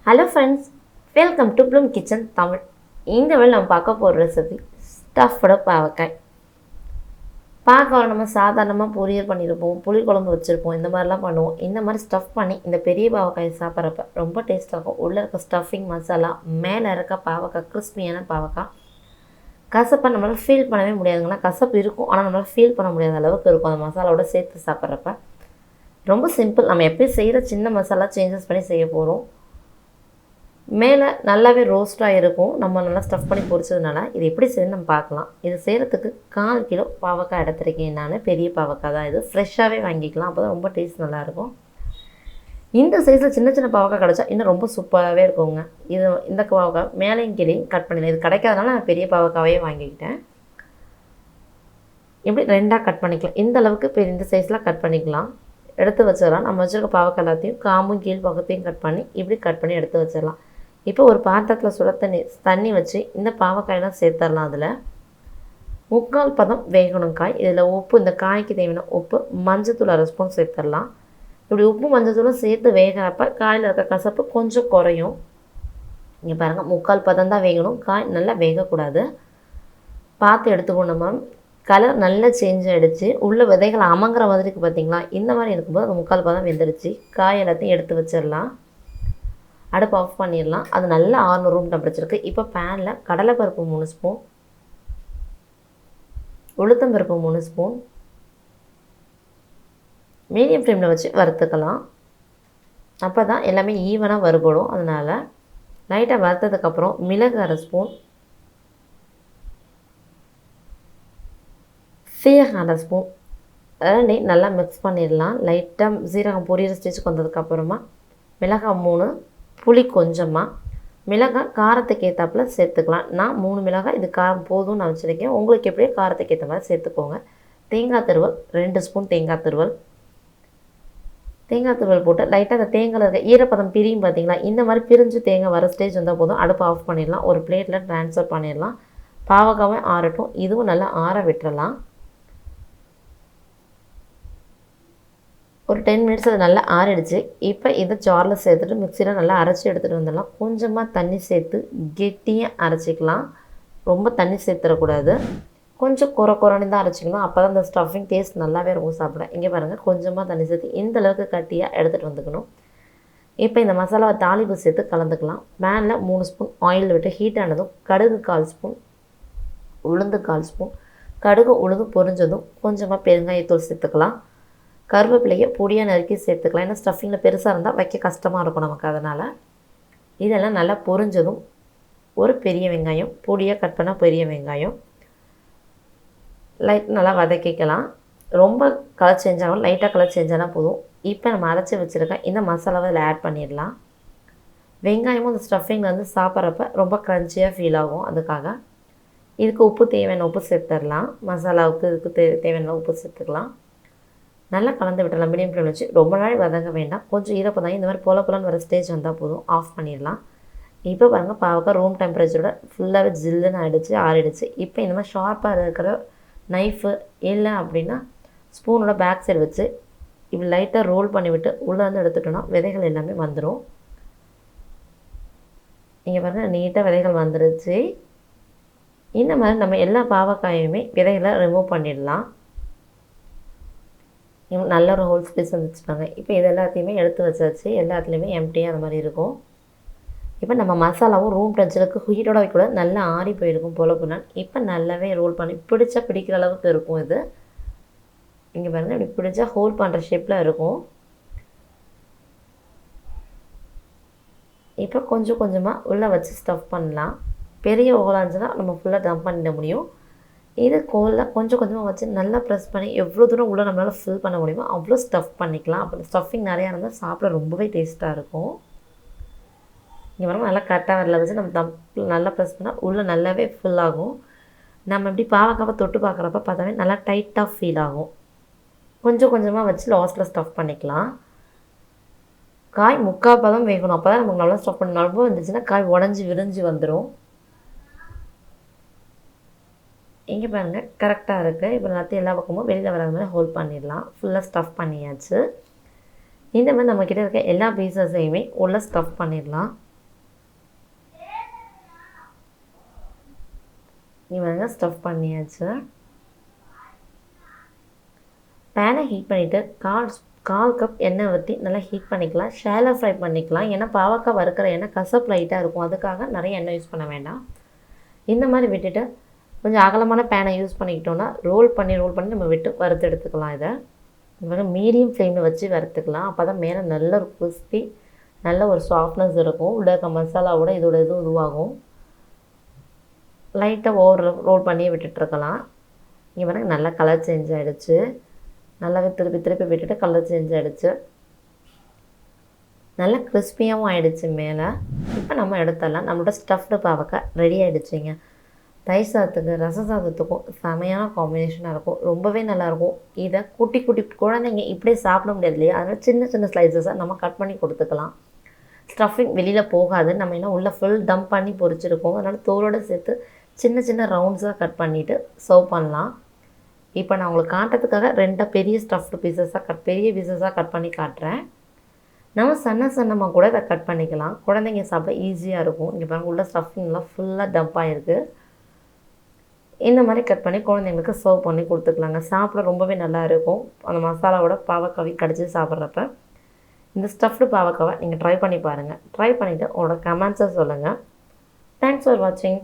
Hello friends, welcome to Bloom Kitchen Tamil. இந்த வேளை நம்ம பார்க்க போகிற ரெசிபி ஸ்டஃப்டு பாவக்காய். பாவக்காய் நம்ம சாதாரணமாக பொரியல் பண்ணியிருப்போம், புளி குழம்பு வச்சுருப்போம், இந்த மாதிரிலாம் பண்ணுவோம். இந்த மாதிரி ஸ்டஃப் பண்ணி இந்த பெரிய பாவக்காய் சாப்பிட்றப்ப ரொம்ப டேஸ்ட்டாக இருக்கும். உள்ளே இருக்க ஸ்டஃபிங் மசாலா, மேலே இருக்க பாவக்காய் கிறிஸ்பியான பாவக்காய் கசப்பை நம்மளால் ஃபீல் பண்ணவே முடியாதுங்களா. கசப்பு இருக்கும், ஆனால் நம்மளால் ஃபீல் பண்ண முடியாத அளவுக்கு இருக்கும் அந்த மசாலாவோட சேர்த்து சாப்பிட்றப்ப. ரொம்ப சிம்பிள். நம்ம எப்பயும் செய்கிற சின்ன மசாலா சேஞ்சஸ் பண்ணி செய்ய போகிறோம். மேலே நல்லாவே ரோஸ்ட்டாக இருக்கும், நம்ம நல்லா ஸ்டஃப் பண்ணி பொரிச்சதுனால. இது எப்படி செய்யணும் நம்ம பார்க்கலாம். இது செய்கிறதுக்கு 1/4 கிலோ பாவக்காய் எடுத்துருக்கேன் நான். பெரிய பாவக்காய் தான் இது, ஃப்ரெஷ்ஷாகவே வாங்கிக்கலாம், அப்போ தான் ரொம்ப டேஸ்ட் நல்லாயிருக்கும். இந்த சைஸில் சின்ன சின்ன பாவக்காய் கிடச்சா இன்னும் ரொம்ப சூப்பராகவே இருக்குங்க. இந்த பாவக்காய் மேலேயும் கீழேயும் கட் பண்ணிடலாம். இது கிடைக்காதனால நான் பெரிய பாவக்காவே வாங்கிக்கிட்டேன். இப்படி 2ஆக கட் பண்ணிக்கலாம். இந்த அளவுக்கு இந்த சைஸில் கட் பண்ணிக்கலாம். எடுத்து வச்சிடலாம். நம்ம வச்சுருக்க பாவக்காய் எல்லாத்தையும் காம்பும் கீழ் பக்கத்தையும் கட் பண்ணி இப்படி கட் பண்ணி எடுத்து வச்சிடலாம். இப்போ ஒரு பாத்திரத்தில் சுட தண்ணி வச்சு இந்த பாவக்காயெல்லாம் சேர்த்துடலாம். அதில் 3/4 பதம் வேகணும் காய். இதில் உப்பு, இந்த காய்க்கு தேவையான உப்பு, மஞ்சத்தூள் 1/2 ஸ்பூன் சேர்த்துடலாம். இப்படி உப்பு மஞ்சத்தூளும் சேர்த்து வேகிறப்ப காயில் இருக்க கசப்பு கொஞ்சம் குறையும். இங்கே பாருங்கள், 3/4 பதம் தான் வேகணும். காய் நல்லா வேகக்கூடாது, பார்த்து எடுத்துக்கணும். நம்ம கலர் நல்லா சேஞ்ச் ஆகிடுச்சு, உள்ள விதைகள் அமங்குற மாதிரி இருக்குது பார்த்தீங்களா. இந்த மாதிரி இருக்கும்போது அது 3/4 பதம் வெந்துடுச்சு. காய் எல்லாத்தையும் எடுத்து வச்சிடலாம். அடுப்பு ஆஃப் பண்ணிடலாம். அது நல்லா 600 ரூம் டெம்பரேச்சருக்கு. இப்போ பேனில் கடலைப்பருப்பு 3 ஸ்பூன், உளுத்தம்பருப்பு 3 ஸ்பூன் மீடியம் ஃப்ளேமில் வச்சு வறுத்துக்கலாம். அப்போ தான் எல்லாமே ஈவனாக வறுபடும். அதனால் லைட்டாக வறுத்ததுக்கப்புறம் மிளகு 1/2 ஸ்பூன், சீரகம் 1/2 ஸ்பூன், ரெண்டையும் நல்லா மிக்ஸ் பண்ணிடலாம். லைட்டாக சீரகம் பொரியிற ஸ்டேஜுக்கு வந்ததுக்கப்புறமா மிளகாய் 3, புளி கொஞ்சமாக, மிளகாய் காரத்துக்கு ஏற்றாப்புல சேர்த்துக்கலாம். நான் 3 மிளகாய் இது காரம் போதும்னு நான் வச்சுருக்கேன். உங்களுக்கு எப்படியோ காரத்துக்கு ஏற்ற மாதிரி சேர்த்துக்கோங்க. தேங்காய் துருவல் 2 ஸ்பூன் தேங்காய் துருவல் போட்டு லைட்டாக அந்த தேங்காயில் இருக்க ஈரப்பதம் பிரியும் பார்த்தீங்களா. இந்த மாதிரி பிரிஞ்சு தேங்காய் வர ஸ்டேஜ் வந்தால் போதும். அடுப்பு ஆஃப் பண்ணிடலாம். ஒரு பிளேட்டில் ட்ரான்ஸ்ஃபர் பண்ணிடலாம். பாவக்காவும் ஆறட்டும், இதுவும் நல்லா ஆற விட்டுறலாம். ஒரு 10 மினிட்ஸ் அது நல்லா ஆறிடுச்சு. இப்போ இதை ஜாரில் சேர்த்துட்டு மிக்சியில் நல்லா அரைச்சி எடுத்துகிட்டு வந்துடலாம். கொஞ்சமாக தண்ணி சேர்த்து கெட்டியாக அரைச்சிக்கலாம். ரொம்ப தண்ணி சேர்த்துடக்கூடாது, கொஞ்சம் குறைன்னு தான் அரைச்சிக்கணும். அப்போ தான் அந்த ஸ்டஃபிங் டேஸ்ட் நல்லாவே இருக்கும் சாப்பிட. இங்கே பாருங்கள், கொஞ்சமாக தண்ணி சேர்த்து இந்த அளவுக்கு கட்டியாக எடுத்துகிட்டு வந்துக்கணும். இப்போ இந்த மசாலாவை தாளிப்பு சேர்த்து கலந்துக்கலாம். பேனில் 3 ஸ்பூன் ஆயில் விட்டு ஹீட் ஆனதும் கடுகு 1/4 ஸ்பூன், உளுந்து 1/4 ஸ்பூன், கடுகு உளுந்து பொரிஞ்சதும் கொஞ்சமாக பெருங்காயத்தூள் சேர்த்துக்கலாம். கருவேப்பிலையை பொடியாக நறுக்கி சேர்த்துக்கலாம். ஏன்னா ஸ்டஃபிங்கில் பெருசாக இருந்தால் வைக்க கஷ்டமாக இருக்கும் நமக்கு. அதனால் இதெல்லாம் நல்லா பொரிஞ்சதும் ஒரு பெரிய வெங்காயம், பொடியாக கட் பண்ண பெரிய வெங்காயம் லைட் நல்லா வதக்கிக்கலாம். ரொம்ப கலர் சேஞ்ச் ஆகும், லைட்டாக கலர் சேஞ்ச் ஆனால் போதும். இப்போ நம்ம அரைச்சி வச்சுருக்க இந்த மசாலாவை இதில் ஆட் பண்ணிடலாம். வெங்காயமும் இந்த ஸ்டஃபிங்கில் வந்து சாப்பிட்றப்ப ரொம்ப க்ரன்ச்சியாக ஃபீல் ஆகும். அதுக்காக இதுக்கு உப்பு தேவையான உப்பு சேர்த்துடலாம். மசாலாவுக்கு இதுக்கு தேவையான உப்பு சேர்த்துக்கலாம். நல்லா கலந்து விட்டுடலாம். மீடியம் ஃப்ளேமில் வச்சு ரொம்ப நாள் வதங்க வேண்டாம். கொஞ்சம் ஈரப்பதம் இந்த மாதிரி போலன்னு வர ஸ்டேஜ் வந்தால் போதும். ஆஃப் பண்ணிடலாம். இப்போ பாருங்கள், பாவக்காய் ரூம் டெம்பரேச்சரோட ஃபுல்லாகவே ஜில்லுன்னு ஆகிடுச்சு, ஆறிடுச்சு. இப்போ இந்த மாதிரி ஷார்ப்பாக இருக்கிற நைஃபு இல்லை அப்படின்னா ஸ்பூனோட பேக் சைடு வச்சு இப்படி லைட்டாக ரோல் பண்ணிவிட்டு உள்ளே வந்து எடுத்துட்டோன்னா விதைகள் எல்லாமே வந்துடும். இங்கே பாருங்கள், நீட்டாக விதைகள் வந்துடுச்சு. இந்த மாதிரி நம்ம எல்லா பாவக்காயுமே விதைகளை ரிமூவ் பண்ணிடலாம். நல்ல ஒரு ஹோல் ஸ்பேஸ் வந்துச்சுப்பாங்க. இப்போ இது எல்லாத்தையுமே எடுத்து வச்சாச்சு. எல்லாத்துலேயுமே எம்டியாக அந்த மாதிரி இருக்கும். இப்போ நம்ம மசாலாவும் ரூம் டெம்பரேச்சருக்கு ஹீட்டோட வைக்கூடாது, நல்லா ஆறி போயிருக்கும் போல. இப்போ நல்லாவே ரோல் பண்ணி பிடிக்கிற அளவுக்கு இருக்கும் இது. இங்கே பாருங்கள், இப்படி பிடிச்சா ஹோல் பண்ணுற ஷேப்பில் இருக்கும். இப்போ கொஞ்சம் கொஞ்சமாக உள்ளே வச்சு ஸ்டஃப் பண்ணலாம். பெரிய ஹோலாக இருந்துச்சுன்னா நம்ம ஃபுல்லாக டம்ப் பண்ணிட முடியும். இது கோலில் கொஞ்சம் கொஞ்சமாக வச்சு நல்லா ப்ரெஸ் பண்ணி எவ்வளோ தூரம் உள்ளே நம்மளால் ஃபில் பண்ண முடியுமோ அவ்வளோ ஸ்டஃப் பண்ணிக்கலாம். அப்போ ஸ்டஃபிங் நிறையா இருந்தால் சாப்பிட ரொம்பவே டேஸ்ட்டாக இருக்கும். இங்கே வரும் நல்லா கரெக்டாக வரல வச்சு நம்ம தம்பில் நல்லா ப்ரெஸ் பண்ணால் உள்ளே நல்லாவே ஃபில் ஆகும். நம்ம இப்படி பாவக்காவை தொட்டு பார்க்குறப்ப பார்த்தாவே நல்லா டைட்டாக ஃபீல் ஆகும். கொஞ்சம் கொஞ்சமாக வச்சு லாஸ்ட்டில் ஸ்டஃப் பண்ணிக்கலாம். காய் 3/4 பதம் வேகணும், அப்போ தான் நமக்கு நல்லா ஸ்டஃப் பண்ண. ரொம்ப வந்துச்சுன்னா காய் உடஞ்சி விரிஞ்சு வந்துடும். இங்கே பாருங்கள், கரெக்டாக இருக்குது. இப்போ எல்லாத்தையும் எல்லா பக்கமும் வெளியில் வராத மாதிரி ஹோல்ட் பண்ணிடலாம். ஃபுல்லாக ஸ்டஃப் பண்ணியாச்சு. இந்த மாதிரி நம்மக்கிட்ட இருக்க எல்லா பீசஸையுமே உள்ளே ஸ்டஃப் பண்ணிடலாம். இவங்க ஸ்டஃப் பண்ணியாச்சு. பேனை ஹீட் பண்ணிவிட்டு கால் கப் எண்ணெய் ஊற்றி நல்லா ஹீட் பண்ணிக்கலாம். ஷாலோ ஃப்ரை பண்ணிக்கலாம். ஏன்னா பாவக்காய் வறுக்கிற எண்ணெய் கசப்பு லைட்டாக இருக்கும். அதுக்காக நிறைய எண்ணெய் யூஸ் பண்ண வேண்டாம். இந்த மாதிரி விட்டுட்டு கொஞ்சம் அகலமான பேனை யூஸ் பண்ணிக்கிட்டோன்னா ரோல் பண்ணி நம்ம விட்டு வறுத்து எடுத்துக்கலாம். இதை மீடியம் ஃப்ளேமில் வச்சு வறுத்துக்கலாம். அப்போ தான் மேலே நல்ல ஒரு கிறிஸ்பி நல்ல ஒரு சாஃப்ட்னஸ் இருக்கும். உள்ள இருக்க மசாலாவோட இதோட இதுவாகும். லைட்டாக ரோல் பண்ணி விட்டுட்டுருக்கலாம். இங்கே பாருங்க நல்லா கலர் சேஞ்ச் ஆகிடுச்சு. நல்லாவே திருப்பி விட்டுட்டு கலர் சேஞ்ச் ஆகிடுச்சு. நல்லா கிறிஸ்பியாகவும் ஆகிடுச்சு மேலே. இப்போ நம்ம எடுத்துடலாம். நம்மளோட ஸ்டஃப்டு பாவக்காய் ரெடி ஆகிடுச்சிங்க. தயிர் சாதத்துக்கு ரசம் சாதத்துக்கும் செமையான காம்பினேஷனாக இருக்கும். ரொம்பவே நல்லாயிருக்கும். இதை குட்டி குழந்தைங்க இப்படியே சாப்பிட முடியாது இல்லையா, அதனால் சின்ன ஸ்லைசஸாக நம்ம கட் பண்ணி கொடுத்துக்கலாம். ஸ்டஃபிங் வெளியில் போகாது. நம்ம என்ன உள்ளே ஃபுல் டம்ப் பண்ணி பொரிச்சிருக்கோம். அதனால் தோலோடு சேர்த்து சின்ன ரவுண்ட்ஸாக கட் பண்ணிவிட்டு சர்வ் பண்ணலாம். இப்போ நான் உங்களுக்கு காட்டுறதுக்காக 2 பெரிய பீசஸாக கட் பண்ணி காட்டுறேன். நம்ம சன்னமாக கூட இதை கட் பண்ணிக்கலாம். குழந்தைங்க சாப்பிட ஈஸியாக இருக்கும். இங்கே பாருங்கள் உள்ள ஸ்டஃபிங்லாம் ஃபுல்லாக டம்ப் ஆகிருக்கு. இந்த மாதிரி கட் பண்ணி குழந்தைங்களுக்கு சர்வ் பண்ணி கொடுத்துக்கலாங்க. சாப்பிட ரொம்பவே நல்லா இருக்கும். அந்த மசாலாவோட பாவக்காவை கடிச்சு சாப்பிட்றப்ப இந்த ஸ்டஃப்டு பாவக்காவை நீங்கள் ட்ரை பண்ணி பாருங்கள். ட்ரை பண்ணிவிட்டு உங்களோட கமெண்ட்ஸை சொல்லுங்கள். தேங்க்ஸ் ஃபார் வாட்சிங்.